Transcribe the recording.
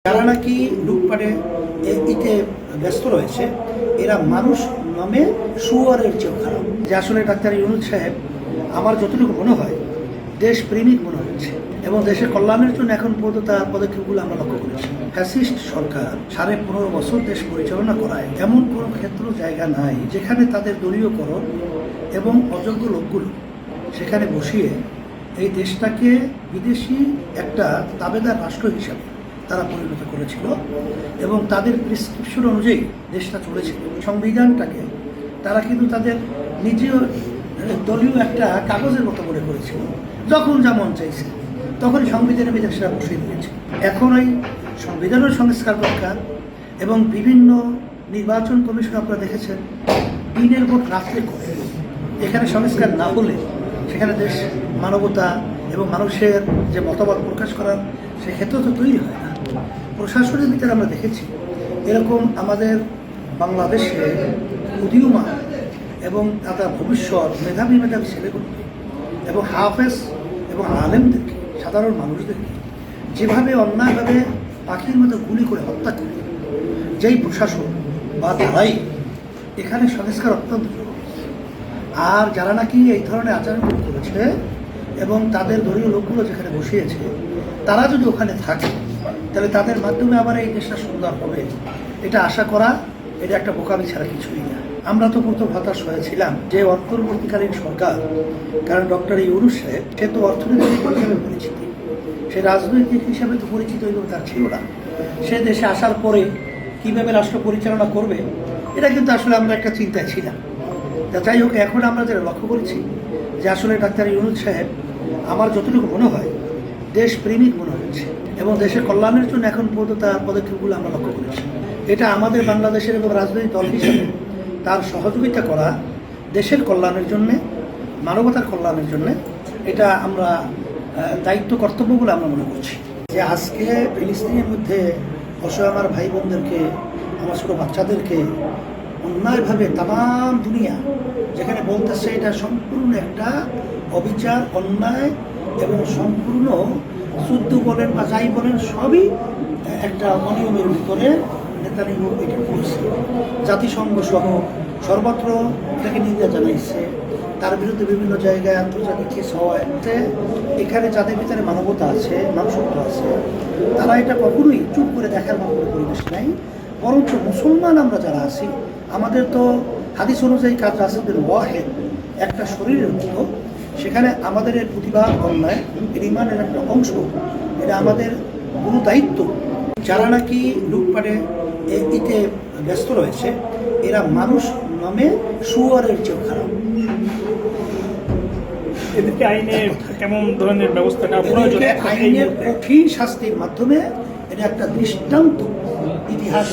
যারা নাকি লুটপাটে এতে ব্যস্ত রয়েছে এরা মানুষ নামে শুয়ারের চেয়েও খারাপ। যে আসলে ডাক্তার ইউনূস সাহেব আমার যতটুকু মনে হয় দেশপ্রেমিক মনে হচ্ছে এবং দেশের কল্যাণের জন্য এখন পর্যন্ত তার পদক্ষেপগুলো আমরা লক্ষ্য করেছি। ফ্যাসিস্ট সরকার 15.5 বছর দেশ পরিচালনা করায় এমন কোনো ক্ষেত্র জায়গা নাই যেখানে তাদের দলীয়করণ এবং অযোগ্য লোকগুলো সেখানে বসিয়ে এই দেশটাকে বিদেশি একটা তাবেদার রাষ্ট্র হিসাবে তারা পরিণত করেছিল এবং তাদের প্রেসক্রিপশন অনুযায়ী দেশটা চলেছিল। সংবিধানটাকে তারা কিন্তু তাদের নিজেও দলীয় একটা কাগজের মতো মনে করেছিল, যখন যেমন চাইছে তখনই সংবিধানের ভিতরে সেটা বসিয়ে দিয়েছে। এখন ওই সংবিধানের সংস্কার দরকার এবং বিভিন্ন নির্বাচন কমিশন আপনারা দেখেছেন দিনের ভোট রাত্রে করে। এখানে সংস্কার না হলে সেখানে দেশ মানবতা এবং মানুষের যে মতামত প্রকাশ করার সে ক্ষেত্র তো তৈরি হয় না। প্রশাসনের ভিতরে আমরা দেখেছি এরকম আমাদের বাংলাদেশে উদীয়মান এবং তাদের ভবিষ্যৎ মেধাবী ছেলেগুলোকে এবং হাফেজ এবং আলেমদেরকে, সাধারণ মানুষদেরকে যেভাবে অন্যায়ভাবে পাখির মতো গুলি করে হত্যা করে যেই প্রশাসন বা তারাই এখানে সংস্কার অত্যন্ত জরুরি। আর যারা নাকি এই ধরনের আচরণগুলো করেছে এবং তাদের দলীয় লোকগুলো যেখানে বসিয়েছে তারা যদি ওখানে থাকে তাহলে তাদের মাধ্যমে আবার এই দেশটা সুন্দর হবে এটা আশা করা এটা একটা বোকামি ছাড়া কিছুই না। আমরা তো প্রথম হতাশ হয়েছিলাম যে অন্তর্বর্তীকালীন সরকার, কারণ ডক্টর ইউনূস সাহেব সে তো অর্থনৈতিক হিসাবে পরিচিত, সে রাজনৈতিক হিসাবে তো পরিচিত হইলেও তার ছিল না। সে দেশে আসার পরে কীভাবে রাষ্ট্র পরিচালনা করবে এটা কিন্তু আসলে আমরা একটা চিন্তায় ছিলাম। যাই হোক, এখন আমরা যেটা লক্ষ্য করেছি যে আসলে ডাক্তার ইউনূস সাহেব আমার যতটুকু মনে হয় দেশপ্রেমিক মনে হচ্ছে এবং দেশের কল্যাণের জন্য এখন পর্যন্ত তার পদক্ষেপগুলো আমরা লক্ষ্য করেছি। এটা আমাদের বাংলাদেশের এবং রাজনৈতিক দল হিসেবে তার সহযোগিতা করা দেশের কল্যাণের জন্যে, মানবতার কল্যাণের জন্যে এটা আমরা দায়িত্ব কর্তব্য বলে আমরা মনে করছি। যে আজকে ফিলিস্তিনের মধ্যে অসহায় আমার ভাই বোনদেরকে, আমার ছোটো বাচ্চাদেরকে অন্যায়ভাবে তাম দুনিয়া যেখানে বলতেছে এটা সম্পূর্ণ একটা অবিচার, অন্যায় এবং সম্পূর্ণ যুদ্ধ বলেন বা যাই বলেন সবই একটা অনিয়মের ভিতরে নেতানিয়াহু এটা করছে। জাতিসংঘ সহ সর্বত্র এটাকে নিন্দা জানাইছে, তার বিরুদ্ধে বিভিন্ন জায়গায় আন্তর্জাতিক কেস হয়। এখানে যাদের ভিতরে মানবতা আছে, মানুষত্ব আছে, তারা এটা কখনোই চুপ করে দেখার মতো পরিবেশ নাই। বরঞ্চ মুসলমান আমরা যারা আছি আমাদের তো হাদিস অনুযায়ী কাজ রাসূলের ওয়াহেদ একটা শরীরের মতো, সেখানে আমাদের এর প্রতিবাদ অন্যায় এর ইমানের একটা অংশ, এটা আমাদের কোনো দায়িত্ব। যারা নাকি লুটপাটে এতে ব্যস্ত রয়েছে এরা মানুষ নামে শুয়ারের চেয়েও খারাপ। এদেরকে আইনে কেমন ধরনের ব্যবস্থা নেওয়া প্রয়োজন? আইনের কঠিন শাস্তির মাধ্যমে এটা একটা দৃষ্টান্ত ইতিহাস